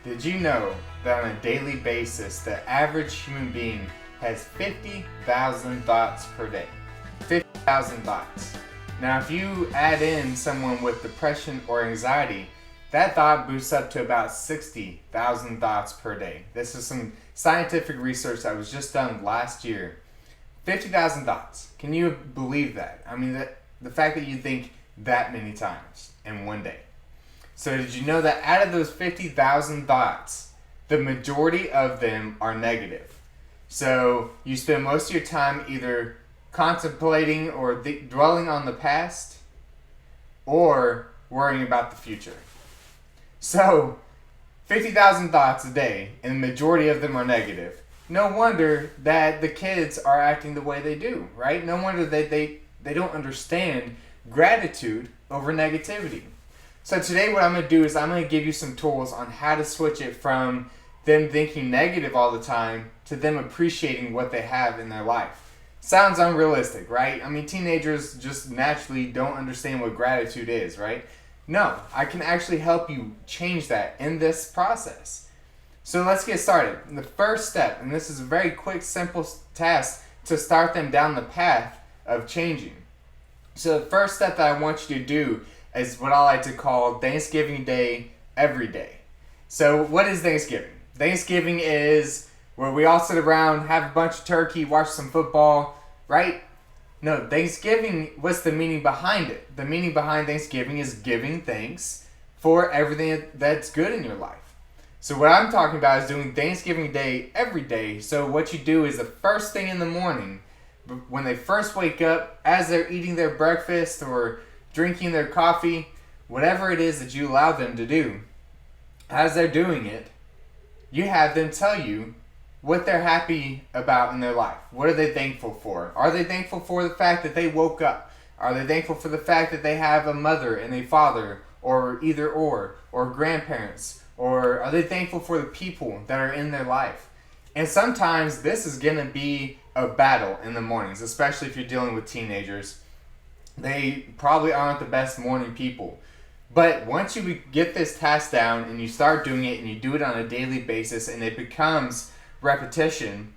Did you know that on a daily basis, the average human being has 50,000 thoughts per day? 50,000 thoughts. Now, if you add in someone with depression or anxiety, that thought boosts up to about 60,000 thoughts per day. This is some scientific research that was just done last year. 50,000 thoughts. Can you believe that? I mean, the fact that you think that many times in one day. So did you know that out of those 50,000 thoughts, the majority of them are negative? So you spend most of your time either contemplating or dwelling on the past or worrying about the future. So 50,000 thoughts a day, and the majority of them are negative. No wonder that the kids are acting the way they do, right? No wonder that they don't understand gratitude over negativity. So today what I'm going to do is I'm going to give you some tools on how to switch it from them thinking negative all the time to them appreciating what they have in their life. Sounds unrealistic, right? I mean, teenagers just naturally don't understand what gratitude is, right? No, I can actually help you change that in this process. So let's get started. The first step, and this is a very quick, simple task to start them down the path of changing. So the first step that I want you to do is what I like to call Thanksgiving Day every day. So what is Thanksgiving? Thanksgiving is where we all sit around, have a bunch of turkey, watch some football, right? No, Thanksgiving, what's the meaning behind it? The meaning behind Thanksgiving is giving thanks for everything that's good in your life. So what I'm talking about is doing Thanksgiving Day every day. So what you do is the first thing in the morning, when they first wake up, as they're eating their breakfast or drinking their coffee, whatever it is that you allow them to do, as they're doing it, you have them tell you what they're happy about in their life. What are they thankful for? Are they thankful for the fact that they woke up? Are they thankful for the fact that they have a mother and a father, or either or grandparents? Or are they thankful for the people that are in their life? And sometimes this is going to be a battle in the mornings, especially if you're dealing with teenagers. They probably aren't the best morning people. But once you get this task down and you start doing it and you do it on a daily basis and it becomes repetition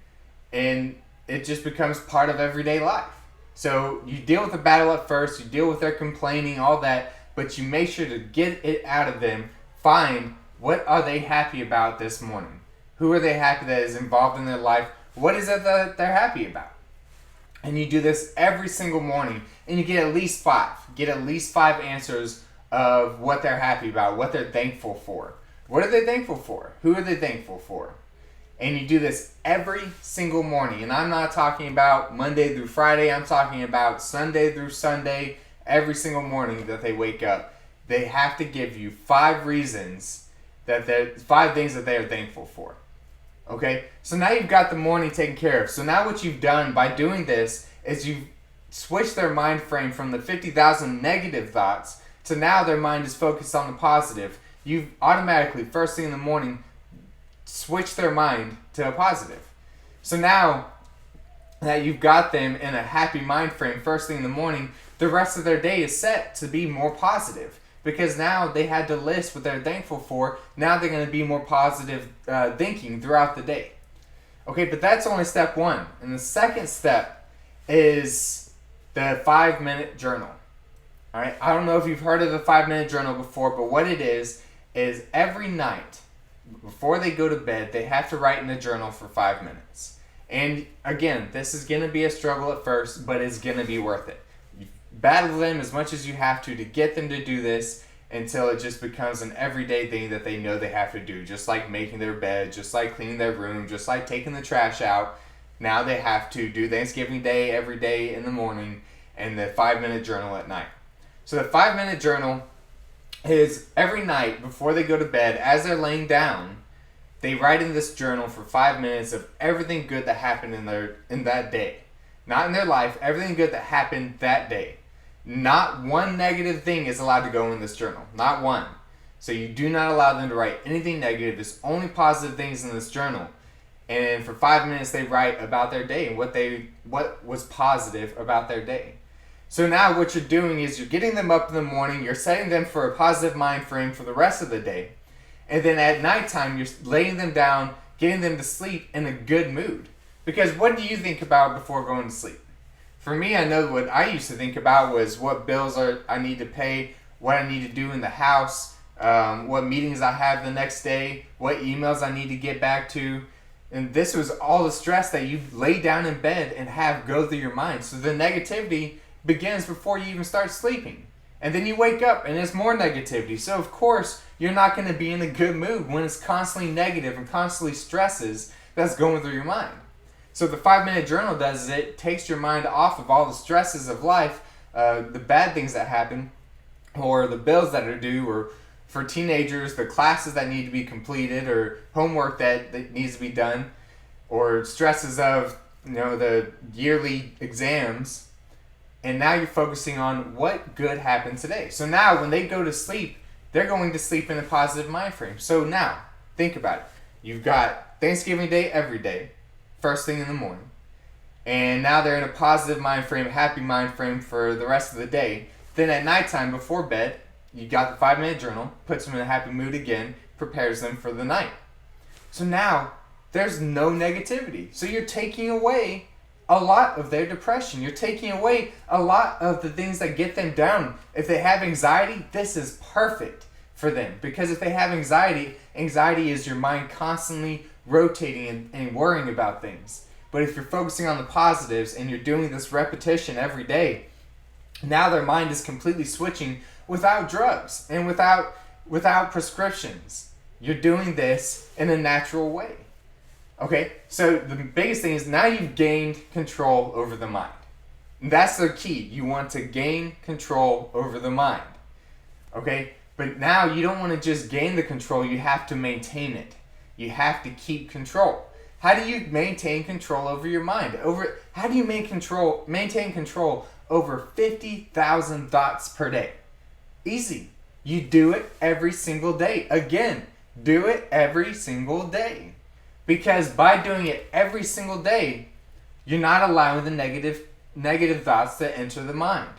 and it just becomes part of everyday life. So you deal with the battle at first, you deal with their complaining, all that, but you make sure to get it out of them. Find what are they happy about this morning? Who are they happy that is involved in their life? What is it that they're happy about? And you do this every single morning, and you get at least 5. Get at least 5 answers of what they're happy about, what they're thankful for. What are they thankful for? Who are they thankful for? And you do this every single morning. And I'm not talking about Monday through Friday. I'm talking about Sunday through Sunday. Every single morning that they wake up, they have to give you 5 reasons 5 things that they are thankful for. Okay, so now you've got the morning taken care of. So now what you've done by doing this is you've switched their mind frame from the 50,000 negative thoughts to now their mind is focused on the positive. You've automatically, first thing in the morning, switched their mind to a positive. So now that you've got them in a happy mind frame first thing in the morning, the rest of their day is set to be more positive. Because now they had to list what they're thankful for. Now they're going to be more positive thinking throughout the day. Okay, but that's only step 1. And the second step is the 5-minute journal. All right, I don't know if you've heard of the 5-minute journal before, but what it is every night before they go to bed, they have to write in the journal for 5 minutes. And again, this is going to be a struggle at first, but it's going to be worth it. Battle them as much as you have to get them to do this until it just becomes an everyday thing that they know they have to do. Just like making their bed, just like cleaning their room, just like taking the trash out. Now they have to do Thanksgiving Day every day in the morning and the 5-minute journal at night. So the 5-minute journal is every night before they go to bed, as they're laying down, they write in this journal for 5 minutes of everything good that happened in that day. Not in their life, everything good that happened that day. Not one negative thing is allowed to go in this journal. Not one. So you do not allow them to write anything negative. There's only positive things in this journal. And for 5 minutes they write about their day and what was positive about their day. So now what you're doing is you're getting them up in the morning, you're setting them for a positive mind frame for the rest of the day. And then at nighttime, you're laying them down, getting them to sleep in a good mood. Because what do you think about before going to sleep? For me, I know what I used to think about was what bills I need to pay, what I need to do in the house, what meetings I have the next day, what emails I need to get back to. And this was all the stress that you lay down in bed and have go through your mind. So the negativity begins before you even start sleeping. And then you wake up and it's more negativity. So of course, you're not going to be in a good mood when it's constantly negative and constantly stresses that's going through your mind. So the 5-minute journal does is it takes your mind off of all the stresses of life, the bad things that happen, or the bills that are due, or for teenagers, the classes that need to be completed, or homework that needs to be done, or stresses of the yearly exams. And now you're focusing on what good happened today. So now when they go to sleep, they're going to sleep in a positive mind frame. So now, think about it. You've got Thanksgiving Day every day, first thing in the morning. And now they're in a positive mind frame, happy mind frame for the rest of the day. Then at nighttime, before bed, you got the 5-minute journal, puts them in a happy mood again, prepares them for the night. So now, there's no negativity. So you're taking away a lot of their depression. You're taking away a lot of the things that get them down. If they have anxiety, this is perfect for them. Because if they have anxiety, anxiety is your mind constantly rotating and worrying about things. But if you're focusing on the positives and you're doing this repetition every day, now their mind is completely switching without drugs and without prescriptions. You're doing this in a natural way. Okay, so the biggest thing is now you've gained control over the mind. And that's the key. You want to gain control over the mind. Okay, but now you don't want to just gain the control, you have to maintain it. You have to keep control. How do you maintain control over your mind? How do you maintain control over 50,000 thoughts per day? Easy. You do it every single day. Again, do it every single day. Because by doing it every single day, you're not allowing the negative thoughts to enter the mind.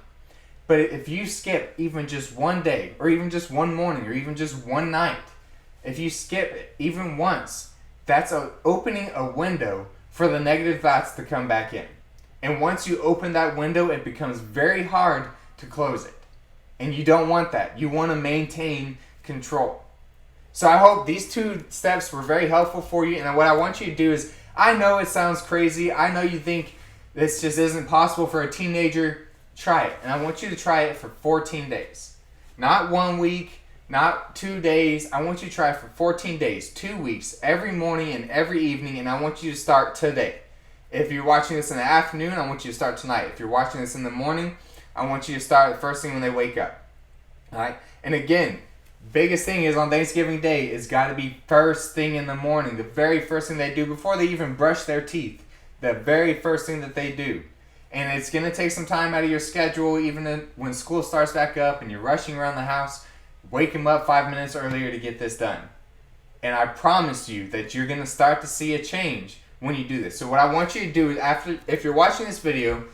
But if you skip even just one day, or even just one morning, or even just one night, if you skip it even once, that's opening a window for the negative thoughts to come back in. And once you open that window, it becomes very hard to close it. And you don't want that. You want to maintain control. So I hope these 2 steps were very helpful for you. And what I want you to do is, I know it sounds crazy. I know you think this just isn't possible for a teenager. Try it. And I want you to try it for 14 days. Not 1 week, not 2 days. I want you to try it for 14 days, 2 weeks, every morning and every evening. And I want you to start today. If you're watching this in the afternoon, I want you to start tonight. If you're watching this in the morning, I want you to start the first thing when they wake up. All right? And again, biggest thing is on Thanksgiving Day, it's got to be first thing in the morning. The very first thing they do before they even brush their teeth. The very first thing that they do. And it's going to take some time out of your schedule, even when school starts back up and you're rushing around the house. Wake them up 5 minutes earlier to get this done. And I promise you that you're going to start to see a change when you do this. So what I want you to do is, if you're watching this video,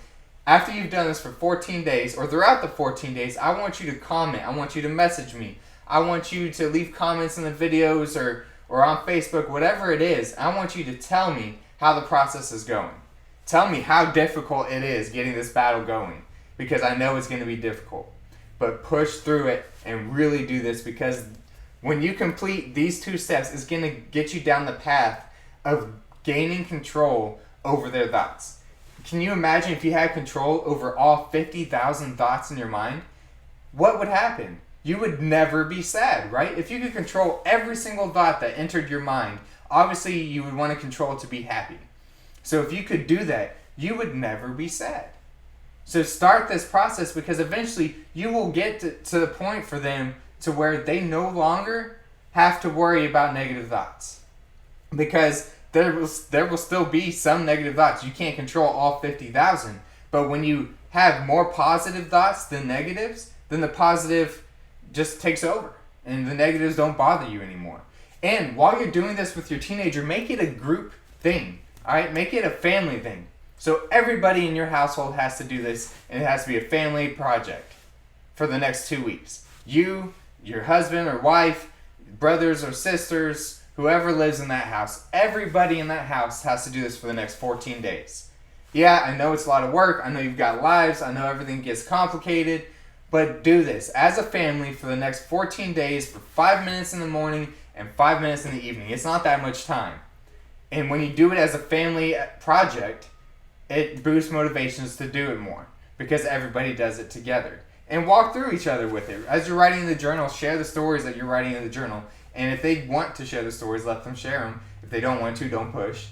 after you've done this for 14 days, or throughout the 14 days, I want you to comment. I want you to message me. I want you to leave comments in the videos or on Facebook, whatever it is. I want you to tell me how the process is going. Tell me how difficult it is getting this battle going, because I know it's going to be difficult. But push through it and really do this, because when you complete these 2 steps, it's going to get you down the path of gaining control over their thoughts. Can you imagine if you had control over all 50,000 thoughts in your mind? What would happen? You would never be sad, right? If you could control every single thought that entered your mind, obviously you would want to control it to be happy. So if you could do that, you would never be sad. So start this process, because eventually you will get to the point for them to where they no longer have to worry about negative thoughts. Because there will still be some negative thoughts. You can't control all 50,000. But when you have more positive thoughts than negatives, then the positive just takes over. And the negatives don't bother you anymore. And while you're doing this with your teenager, make it a group thing. Alright? Make it a family thing. So everybody in your household has to do this, and it has to be a family project for the next 2 weeks. You, your husband or wife, brothers or sisters, whoever lives in that house, everybody in that house has to do this for the next 14 days. Yeah, I know it's a lot of work. I know you've got lives. I know everything gets complicated. But do this as a family for the next 14 days for 5 minutes in the morning and 5 minutes in the evening. It's not that much time. And when you do it as a family project, it boosts motivations to do it more because everybody does it together. And walk through each other with it. As you're writing in the journal, share the stories that you're writing in the journal. And if they want to share the stories, let them share them. If they don't want to, don't push.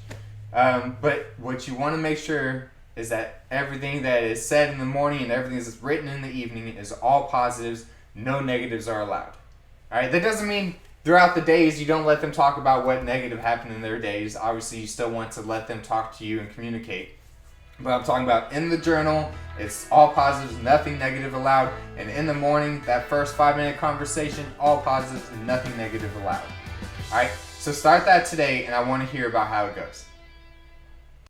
But what you want to make sure is that everything that is said in the morning and everything that's written in the evening is all positives. No negatives are allowed. All right. That doesn't mean throughout the days you don't let them talk about what negative happened in their days. Obviously, you still want to let them talk to you and communicate. But I'm talking about in the journal, it's all positives, nothing negative allowed. And in the morning, that first 5-minute conversation, all positives, nothing negative allowed. All right. So start that today, and I want to hear about how it goes.